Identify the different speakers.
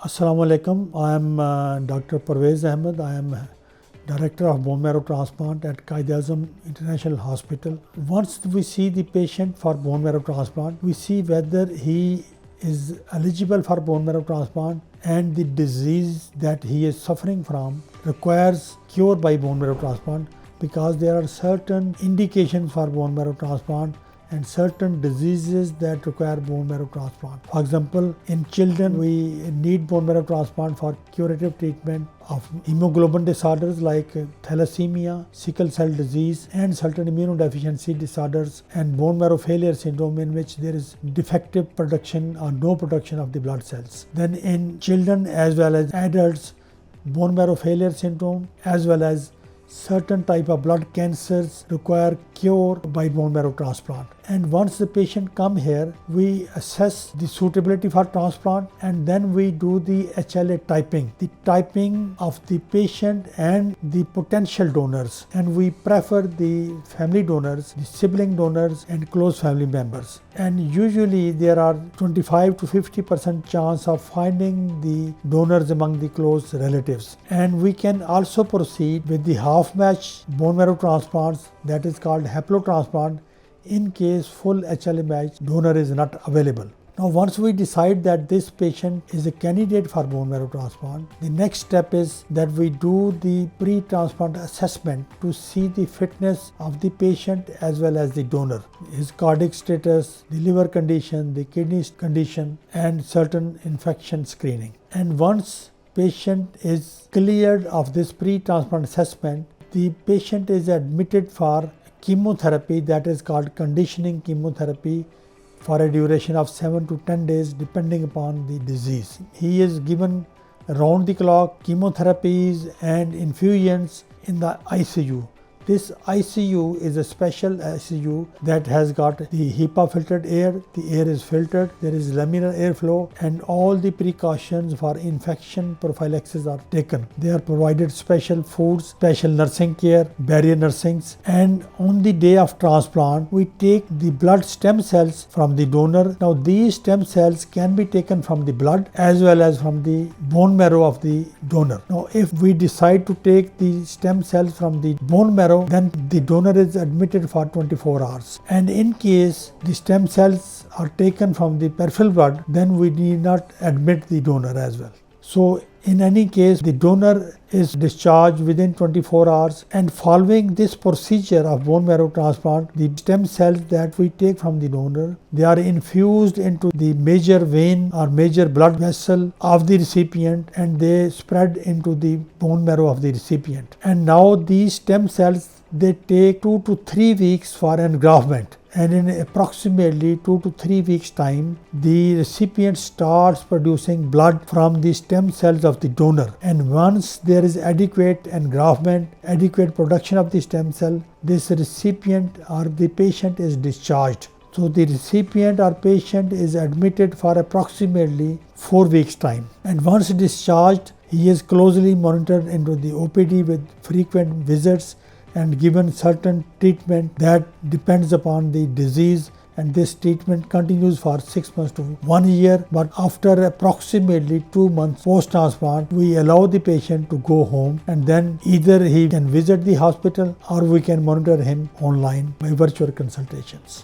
Speaker 1: Assalamu alaikum. I am Dr. Parvez Ahmed. I am Director of Bone Marrow Transplant at Quaid-e-Azam International Hospital. Once we see the patient for bone marrow transplant, we see whether he is eligible for bone marrow transplant and the disease that he is suffering from requires cure by bone marrow transplant, because there are certain indications for bone marrow transplant and certain diseases that require bone marrow transplant. For example, in children, we need bone marrow transplant for curative treatment of hemoglobin disorders like thalassemia, sickle cell disease, and certain immunodeficiency disorders, and bone marrow failure syndrome, in which there is defective production or no production of the blood cells. Then in children as well as adults, bone marrow failure syndrome as well as certain type of blood cancers require cure by bone marrow transplant. And once the patient come here, we assess the suitability for transplant, and then we do the HLA typing, the typing of the patient and the potential donors, and we prefer the family donors, the sibling donors and close family members. And usually there are 25 to 50% chance of finding the donors among the close relatives. And we can also proceed with the half-match bone marrow transplants, that is called haplotransplant, in case full HLA match donor is not available. Now, once we decide that this patient is a candidate for bone marrow transplant, the next step is that we do the pre-transplant assessment to see the fitness of the patient as well as the donor, his cardiac status, the liver condition, the kidney condition, and certain infection screening. And once patient is cleared of this pre-transplant assessment, the patient is admitted for chemotherapy, that is called conditioning chemotherapy, for a duration of 7 to 10 days depending upon the disease. He is given round the clock chemotherapies and infusions in the ICU. This ICU is a special ICU that has got the HEPA filtered air, the air is filtered, there is laminar airflow, and all the precautions for infection prophylaxis are taken. They are provided special foods, special nursing care, barrier nursings, and on the day of transplant, we take the blood stem cells from the donor. Now, these stem cells can be taken from the blood as well as from the bone marrow of the donor. Now, if we decide to take the stem cells from the bone marrow, then the donor is admitted for 24 hours. And in case the stem cells are taken from the peripheral blood, then we need not admit the donor as well. So, in any case, the donor is discharged within 24 hours, and following this procedure of bone marrow transplant, the stem cells that we take from the donor, they are infused into the major vein or major blood vessel of the recipient, and they spread into the bone marrow of the recipient. And now these stem cells, they take 2 to 3 weeks for engraftment. And in approximately 2 to 3 weeks time, the recipient starts producing blood from the stem cells of the donor. And once there is adequate engraftment, adequate production of the stem cell, this recipient or the patient is discharged. So the recipient or patient is admitted for approximately 4 weeks time. And once discharged, he is closely monitored into the OPD with frequent visits and given certain treatment that depends upon the disease, and this treatment continues for 6 months to 1 year. But after approximately 2 months post-transplant, we allow the patient to go home, and then either he can visit the hospital or we can monitor him online by virtual consultations.